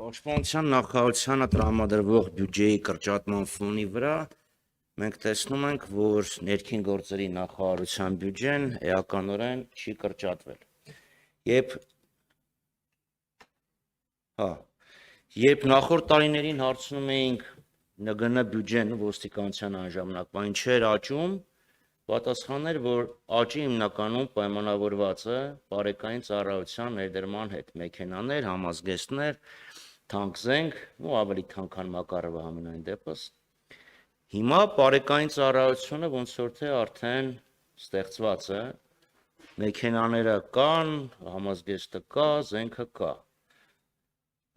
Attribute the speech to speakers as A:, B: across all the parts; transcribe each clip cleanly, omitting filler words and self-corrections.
A: Պաշտպանության նախարարությանը տրամադրվող բյուջեի կրճատման ֆոնի վրա մենք տեսնում ենք, որ ներքին գործերի նախարարության բյուջեն էականորեն չի կրճատվել։ Երբ նախորդ տարիներին հարցնում էինք ՆԳՆ բյուջեն ոստիկանության անժամանակվային չէր աճում, պատասխանն էր, որ աճի հիմնականում պայմանավորված է բարեկային ծառայության ներդրման հետ, մեքենաներ, համազգեստներ, թանկ ու ավելի թանկ Մակարովը համենայն դեպս։ Հիմա բարեկային ծառայությունը ոնց որ թե արդեն ստեղծված է, մեքենաները կան, համազգեստը կա, զենքը կա։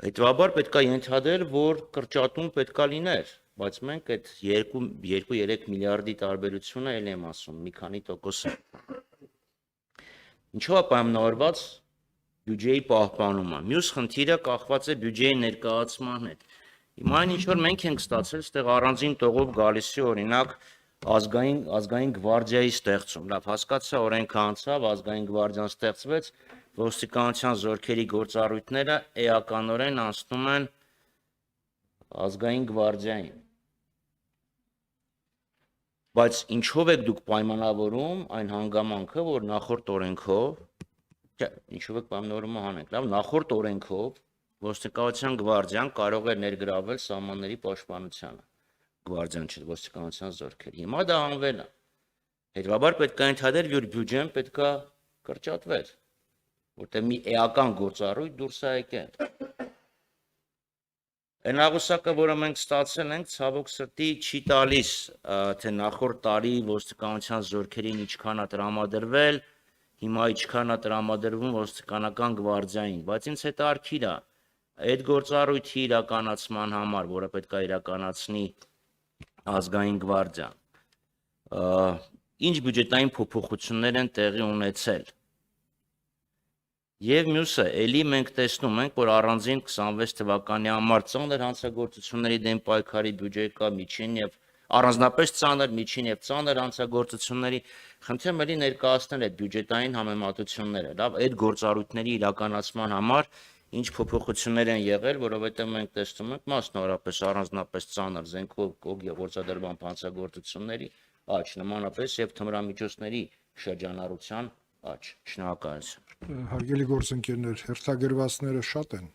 A: Հետևաբար պետք է ենթադրել, որ կրճատում պետք է լիներ, բայց մենք այդ 2-3 միլիարդի տարբերությունը էլ եմ ասում, մի քանի տոկոս է։ Ինչով է պայմանավորված բյուջեի պահպանումը։ Մյուս խնդիրը կախված է բյուջեի ներկայացման հետ։ Հիմա ինչ որ մենք ենք ստացել, այստեղ առանձին տողով գալիս է օրինակ ազգային գվարդիայի ստեղծում։ Լավ, հասկացա, օրենքը անցավ, ազգային գվարդիան ստեղծվեց, ոստիկանության զորքերի գործառույթները էականորեն անցնում են ազգային գվարդիային։ Բայց ինչով եք դուք պայմանավորում այն հանգամանքը, որ նախորդ օրենքով, ինչով եք պայմանավորումը հանենք, լավ, նախորդ օրենքով ոստիկանության գվարդիան կարող է ներգրավել սահմանների պաշտպանությանը, գվարդիան չէ, ոստիկանության զորքեր։ Հիմա դա հանվել է։ Հետևաբար պետք է ենթադրել, որ բյուջեն պետք է կրճատվեր, որտեղ մի էական գործառույթ դուրս է եկել։ Այն աղյուսակը, որը մենք ստացել ենք, ցավոք սրտի չի տալիս, թե նախորդ տարի ոստիկանության զորքերին ինչքան է տրամադրվել, հիմա ինչքան է տրամադրվում ոստիկանական գվարդիային, բայց ինձ հետաքրքիր է այդ գործառույթի իրականացման համար, որը պետք է իրականացնի ազգային գվարդիան, ինչ բյուջետային փոփոխություններ են տեղի ունեցել։ Եվ մյուսը, ելի մենք տեսնում ենք, որ առանձին 26 թվականի համար ծանր հանցագործությունների դեմ պայքարի բյուջե կա, միջին եւ առանձնապես ծանր, միջին եւ ծանր հանցագործությունների, խնդրեմ էլի ներկայացնել այդ բյուջետային համեմատությունները, լավ, այդ գործառույթների իրականացման համար ինչ փոփոխություններ են եղել, որովհետեւ մենք տեսնում ենք մասնավորապես առանձնապես ծանր զենքով գործադրման հանցագործությունների աճ, նմանապես եւ թմրամիջոցների շրջանառության աճ։ Շնորհակալություն։
B: Հարգելի գործընկերներ, հերթագրվածները շատ են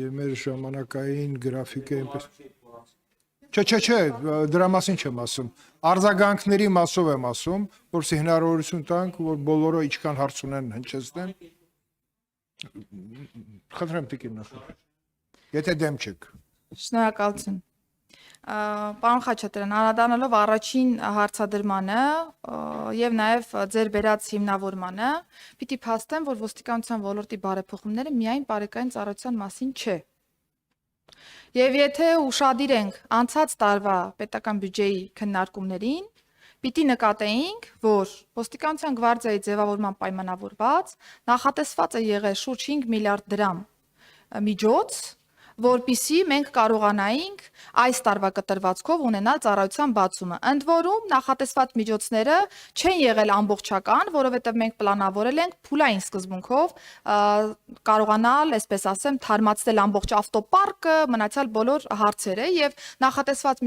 B: եւ մեր ժամանակային գրաֆիկը այնպես Չէ, դրա մասին չեմ ասում։ Արձագանքների մասով եմ ասում, որպեսզի հնարավորություն տանք, որ բոլորը ինչքան հարց ունեն հնչեցնեն։ Խնդրեմ տիկին նախ։ Եթե դեմ չեք։
C: Շնորհակալություն։ Պարոն Խաչատրյան, անդրադառնալով առաջին հարցադրմանը եւ նաեւ ձեր բերած հիմնավորմանը, պիտի փաստեմ, որ ոստիկանության ոլորտի բարեփոխումները միայն բարեկային ծառայության մասին չէ։ Եվ եթե ուշադիր ենք անցած տարվա պետական բյուջեի քննարկումներին, պիտի նկատեինք, որ ոստիկանության գվարդիայի ձևավորման պայմանավորված նախատեսված է եղել շուրջ 5 միլիարդ դրամ միջոց, որպիսի մենք կարողանայինք այս տարվա կտրվածքով ունենալ ծառայության բացումը։ Ընդ որում նախատեսված միջոցները չեն եղել ամբողջական, որովհետև մենք պլանավորել ենք փուլային սկզբունքով կարողանալ, այսպես ասեմ, թարմացնել ամբողջ ավտոպարկը, մնացյալ բոլոր հարցերը եւ նախատեսված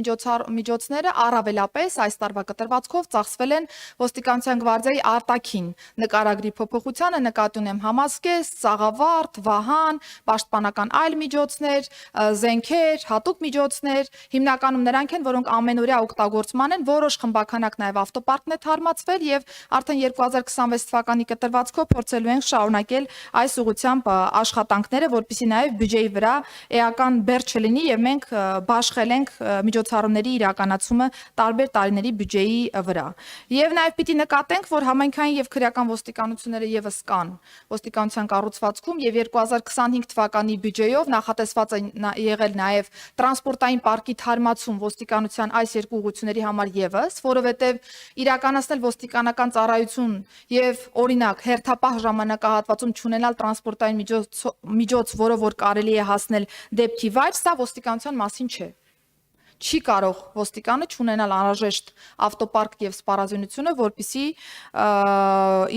C: միջոցները առավելապես այս տարվա կտրվածքով ծախսվել են ոստիկանության գվարդիայի արտաքին նկարագրի փոփոխությանը, նկատի ունեմ համազգեստ, սաղավարտ, վահան, պաշտպանական այլ միջոցներ, զենքեր, հատուկ միջոցներ, հիմնականում նրանք են, որոնք ամենօրյա օգտագործման են, որոշ խմբականակ նաև ավտոպարկն է թարմացվել եւ արդեն 2026 թվականի կտրվածքով փորձելու ենք շարունակել այս ուղղությամբ աշխատանքները, որպեսզի նաև բյուջեի վրա էական բեռ չլինի եւ մենք բաշխել ենք միջոցառումների իրականացումը տարբեր տարիների բյուջեի վրա։ Եվ նաև պիտի նկատենք, որ համայնքային եւ քրեական ոստիկանությունները եւս կան ոստիկանության կառուցվածքում եւ 2025 թվականի բյուջեով նախատեսված եղել նաև տրանսպորտային պարկի թարմացում ոստիկանության այս երկու ուղղությունների համար եւս, որովհետեւ իրականացնել ոստիկանական ծառայություն եւ օրինակ հերթապահ ժամանակահատվածում չունենալ տրանսպորտային միջոց, որով որ կարելի է հասնել դեպքի վայր, սա ոստիկանության մասին չէ։ չի կարող ոստիկանը չունենալ անհրաժեշտ ավտոպարկ եւ սպառազինությունը, որպիսի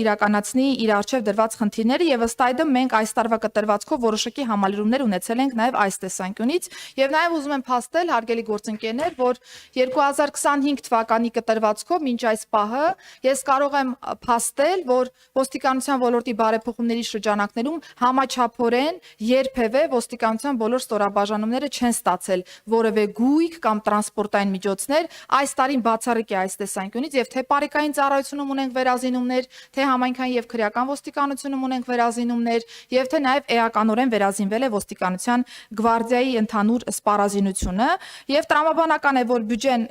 C: իրականացնի իր արժեվ դրված խնդիրները եւ ըստ այդմ մենք այս տարվա կտրվածքով որոշակի համալրումներ ունեցել ենք նաեւ այս տեսանկյունից եւ նաեւ ուզում եմ փաստել հարգելի գործընկերներ, որ 2025 թվականի կտրվածքով մինչ այս պահը ես կարող եմ փաստել, որ ոստիկանության ոլորտի բարեփոխումների շրջանակներում համաչափորեն երբևէ ոստիկանության բոլոր ստորաբաժանումները չեն ստացել որևէ գույք կամ տրանսպորտային միջոցներ, այս տարին բացառիկ է այս տեսանկյունից եւ թե բարեկային ծառայությունում ունենք վերազինումներ, թե համայնքային եւ քրեական ոստիկանությունում ունենք վերազինումներ եւ թե նաեւ էականորեն վերազինվել է ոստիկանության գվարդիայի ընդհանուր սպառազինությունը եւ տրամաբանական է, որ բյուջեն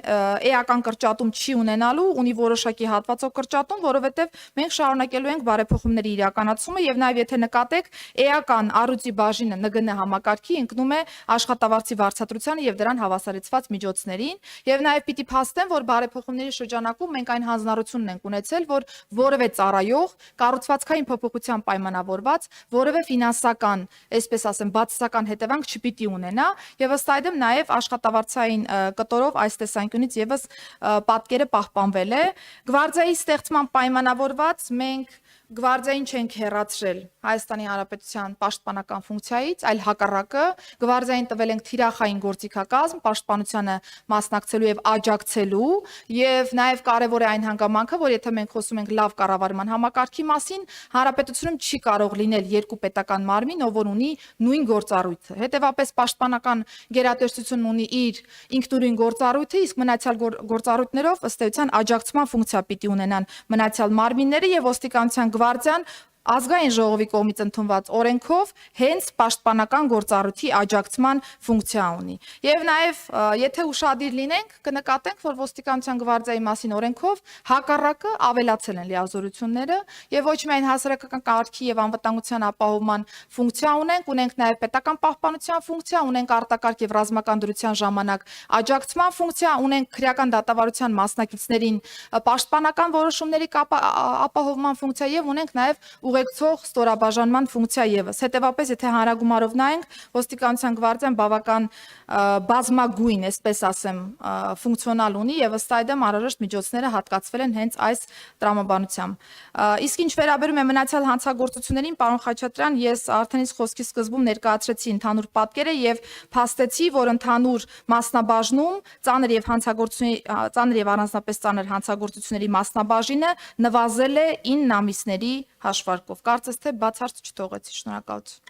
C: էական կրճատում չի ունենալու, ունի որոշակի հատվածով կրճատում, որովհետեւ մենք շարունակելու ենք բարեփոխումների իրականացումը եւ նաեւ եթե նկատեք, էական առույցի բաժինը ՆԳՆ համակարգի ընկնում է աշխատավարձի վարձատրությանը եւ դրան հավասարեցված միջոցներին եւ նաեւ պիտի փաստեմ, որ բարեփոխումների շրջանակում մենք այն հանձնառությունն ենք ունեցել, որ որևէ ծառայող կառուցվածքային փոփոխության պայմանավորված որևէ ֆինանսական, այսպես ասեմ, բացասական հետևանք չպիտի ունենա եւ ըստ այդմ նաեւ աշխատավարձային կտորով այս տեսանկյունից եւս պատկերը պահպանվել է գվարդիայի ստեղծման պայմանավորված մենք Գվարդիային չենք հեռացրել Հայաստանի Հանրապետության պաշտպանական ֆունկցիայից, այլ հակառակը Գվարդիային տվել ենք թիրախային գործիքակազմ, պաշտպանությանը մասնակցելու եւ աջակցելու եւ նաեւ կարեւոր է այն հանգամանքը, որ եթե մենք խոսում ենք լավ կառավարման համակարգի մասին, Հանրապետությունում չի կարող լինել երկու պետական մարմին, ով որ ունի նույն գործառույթը։ Հետևաբար պաշտպանական գերատեսչությունն ունի իր ինքնուրույն գործառույթը, իսկ մնացյալ գործառույթներով ըստ էության աջակցման ֆունկցիա պիտի ունենան մնացյալ մարմինները եւ ոստիկանության Գվարդիան ազգային ժողովի կողմից ընդունված օրենքով հենց պաշտպանական գործառույթի աջակցման ֆունկցիա ունի։ Եվ նաև եթե ուշադիր լինենք, կնկատենք, որ ոստիկանության գվարդիայի մասին օրենքով հակառակը ավելացել են լիազորությունները եւ ոչ միայն հասարակական կարգի եւ անվտանգության ապահովման ֆունկցիա ունենք նաև պետական պահպանության ֆունկցիա, ունենք արտակարգ եւ ռազմական դրության ժամանակ աջակցման ֆունկցիա, ունենք քրեական դատավարության մասնակիցներին պաշտպանական որոշումների ապահովման ֆունկցիա եւ ունենք նաև ուղեկցող ստորաբաժանման ֆունկցիա եւս։ Հետևաբար, եթե հանրագումարով նայենք, ոստիկանության գվարդիան բավական բազմագույն, այսպես ասեմ, ֆունկցիոնալ ունի եւ ըստ այդմ անհրաժեշտ միջոցները հատկացվել են հենց այս տրամաբանությամբ։ Իսկ ինչ վերաբերում է մնացյալ հանցագործություններին, պարոն Խաչատրյան, ես արդեն իսկ խոսքի սկզբում ներկայացրեցի ընդհանուր պատկերը եւ փաստեցի, որ ընդհանուր մասնաբաժնում ծանր եւ առանձնապես ծանր հանցագործությունների մասնաբաժինը նվազել է 9 ամիսների հաշվարկով։ Կարծես թե բացարձակ չթողեցի, շնորհակալություն։